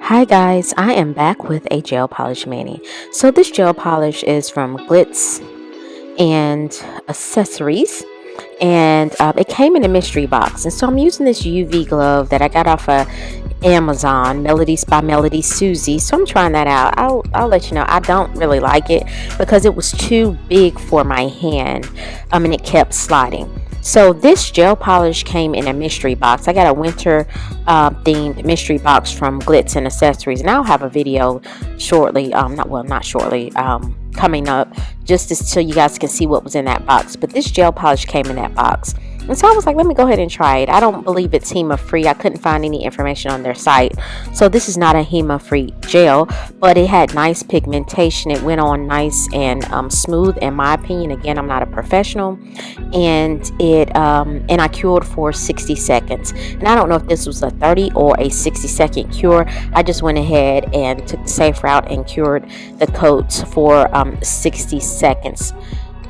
Hi guys, I am back with a gel polish mani. So this gel polish is from Glitz and accessories, and it came in a mystery box. And so I'm using this UV glove that I got off of Amazon, Melodies by Melody Susie. So I'm trying that out. I'll let you know. I don't really like it because it was too big for my hand, and it kept sliding. So this gel polish came in a mystery box. I got a winter themed mystery box from Glitz and Accessories, and I'll have a video shortly. Not shortly. Coming up, just so you guys can see what was in that box. But this gel polish came in that box. And so I was like, let me go ahead and try it. I don't believe it's HEMA free. I couldn't find any information on their site. So this is not a HEMA free gel, but it had nice pigmentation. It went on nice and smooth, in my opinion. Again, I'm not a professional. And I cured for 60 seconds. And I don't know if this was a 30 or a 60-second cure. I just went ahead and took the safe route and cured the coats for 60 seconds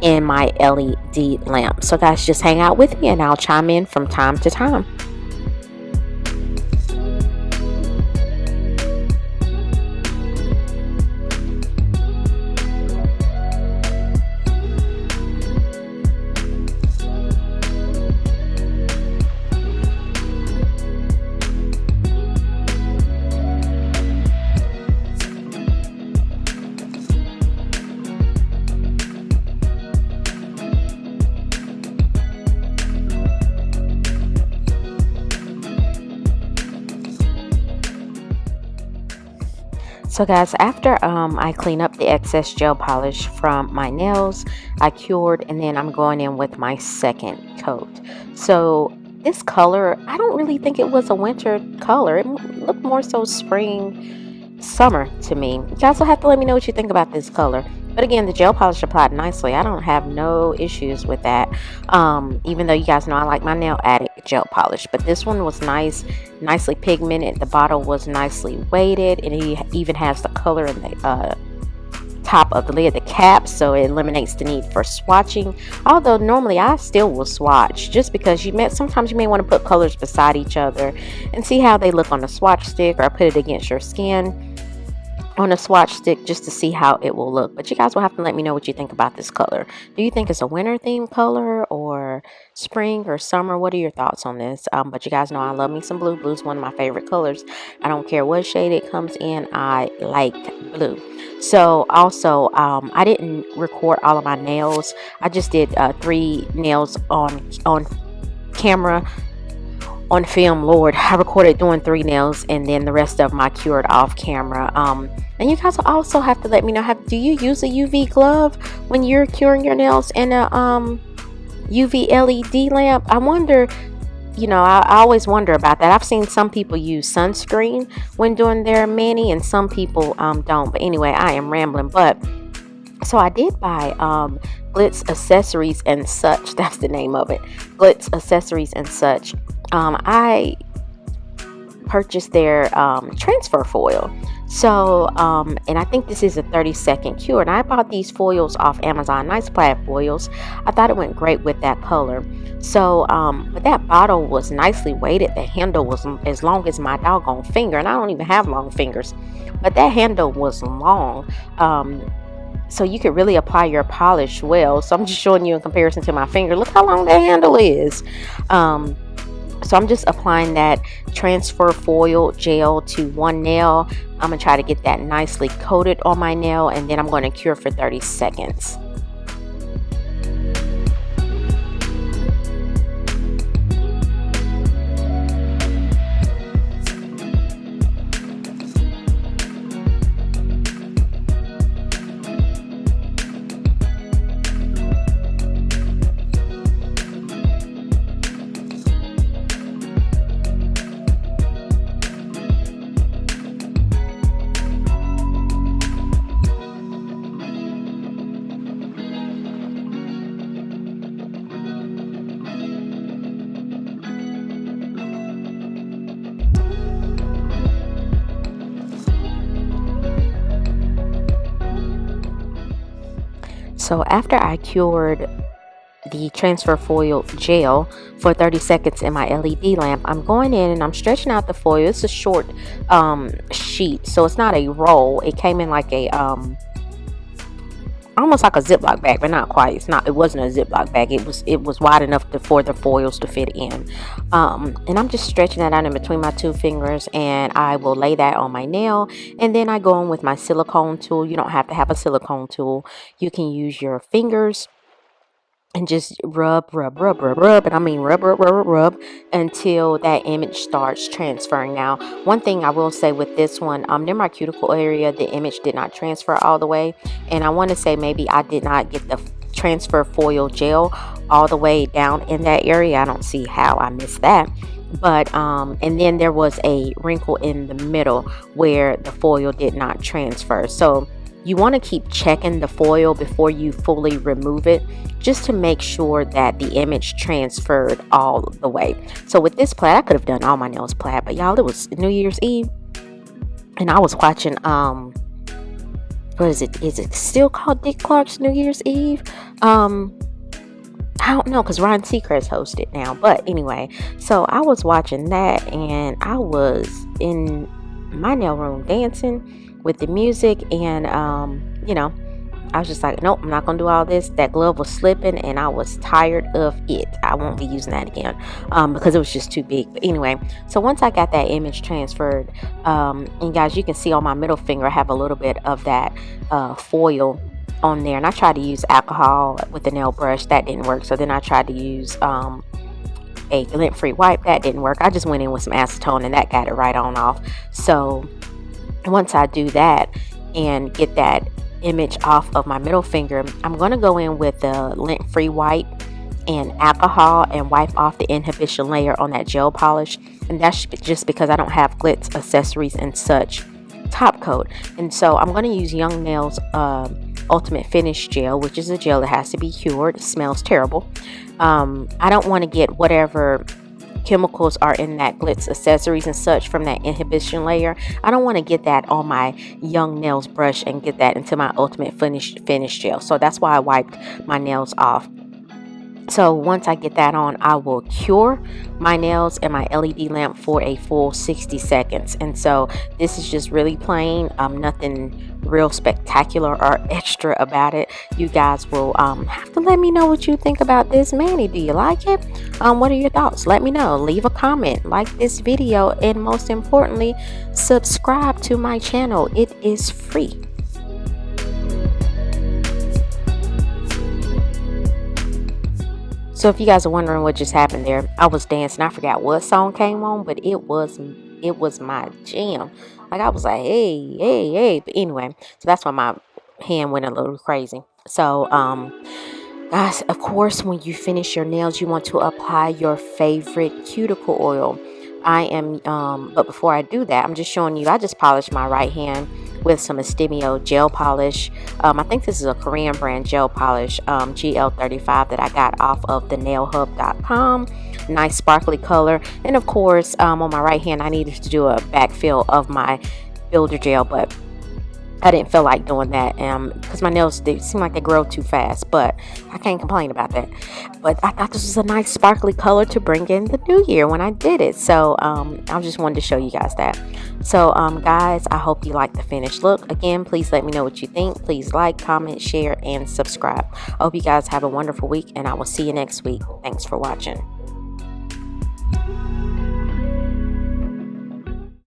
in my LED lamp. So guys, just hang out with me and I'll chime in from time to time. So guys, after I clean up the excess gel polish from my nails, I cured, and then I'm going in with my second coat. So this color, I don't really think it was a winter color. It looked more so spring, summer to me. You guys will have to let me know what you think about this color. But again, the gel polish applied nicely. I don't have no issues with that. Even though you guys know I like my Nail Addict gel polish. But this one was nice, nicely pigmented. The bottle was nicely weighted. And it even has the color in the top of the lid, the cap. So it eliminates the need for swatching. Although normally I still will swatch. Just because sometimes you may want to put colors beside each other. And see how they look on the swatch stick. Or put it against your skin on a swatch stick just to see how it will look. But you guys will have to let me know what you think about this color. Do you think it's a winter themed color or spring or summer? What are your thoughts on this? But you guys know I love me some blue. Blue's one of my favorite colors. I don't care what shade it comes in. I like blue. So also, I didn't record all of my nails. I just did 3 nails on camera. On film, Lord, I recorded doing 3 nails, and then the rest of my cured off camera. And you guys will also have to let me know, do you use a UV glove when you're curing your nails in a UV LED lamp? I wonder, I always wonder about that. I've seen some people use sunscreen when doing their mani, and some people don't. But anyway, I am rambling. But so I did buy Glitz Accessories and Such. That's the name of it. Glitz Accessories and Such. I purchased their transfer foil. So, and I think this is a 30-second cure. And I bought these foils off Amazon, nice plaid foils. I thought it went great with that color. So, but that bottle was nicely weighted. The handle was as long as my doggone finger. And I don't even have long fingers. But that handle was long. So you could really apply your polish well. So I'm just showing you in comparison to my finger. Look how long that handle is. So I'm just applying that transfer foil gel to one nail. I'm going to try to get that nicely coated on my nail, and then I'm going to cure for 30 seconds. So after I cured the transfer foil gel for 30 seconds in my LED lamp, I'm going in and I'm stretching out the foil. It's a short sheet, so it's not a roll. It came in like a almost like a Ziploc bag, but not quite. It wasn't a Ziploc bag. It was wide enough for the foils to fit in. And I'm just stretching that out in between my two fingers, and I will lay that on my nail. And then I go in with my silicone tool. You don't have to have a silicone tool. You can use your fingers and just rub, and I mean rub until that image starts transferring. Now, one thing I will say with this one, near my cuticle area, the image did not transfer all the way, and I want to say maybe I did not get the transfer foil gel all the way down in that area. I don't see how I missed that. But and then there was a wrinkle in the middle where the foil did not transfer. So you want to keep checking the foil before you fully remove it, just to make sure that the image transferred all the way. So with this plaid, I could have done all my nails plaid, but y'all, it was New Year's Eve, and I was watching what is it? Is it still called Dick Clark's New Year's Eve? I don't know, because Ryan Seacrest hosted now. But anyway, so I was watching that, and I was in my nail room dancing with the music, and I was just like, nope, I'm not gonna do all this. That glove was slipping, and I was tired of it. I won't be using that again because it was just too big. But anyway, so once I got that image transferred, and guys, you can see on my middle finger I have a little bit of that foil on there, and I tried to use alcohol with the nail brush. That didn't work. So then I tried to use a lint-free wipe. That didn't work. I just went in with some acetone, and that got it right on off. So once I do that and get that image off of my middle finger, I'm going to go in with a lint-free wipe and alcohol and wipe off the inhibition layer on that gel polish. And that's just because I don't have Glitz accessories and such top coat. And so I'm going to use Young Nails Ultimate Finish Gel, which is a gel that has to be cured. It smells terrible. I don't want to get whatever chemicals are in that Glitz accessories and such from that inhibition layer. I don't want to get that on my Young Nails brush and get that into my Ultimate Finish Gel. So that's why I wiped my nails off. So once I get that on, I will cure my nails and my LED lamp for a full 60 seconds. And so this is just really plain, nothing real spectacular or extra about it. You guys will have to let me know what you think about this mani. Do you like it? What are your thoughts? Let me know. Leave a comment, like this video, and most importantly, subscribe to my channel. It is free. So if you guys are wondering what just happened there, I was dancing. I forgot what song came on, but it was my jam. Like, I was like, hey. But anyway, so that's why my hand went a little crazy. So, guys, of course, when you finish your nails, you want to apply your favorite cuticle oil. But before I do that, I'm just showing you, I just polished my right hand with some Estimio gel polish. I think this is a Korean brand gel polish, GL35, that I got off of the nailhub.com. Nice sparkly color. And of course, on my right hand, I needed to do a backfill of my builder gel, but I didn't feel like doing that because my nails, they seem like they grow too fast, but I can't complain about that. But I thought this was a nice sparkly color to bring in the new year when I did it. So I just wanted to show you guys that. So guys, I hope you like the finished look. Again, please let me know what you think. Please like, comment, share, and subscribe. I hope you guys have a wonderful week, and I will see you next week. Thanks for watching.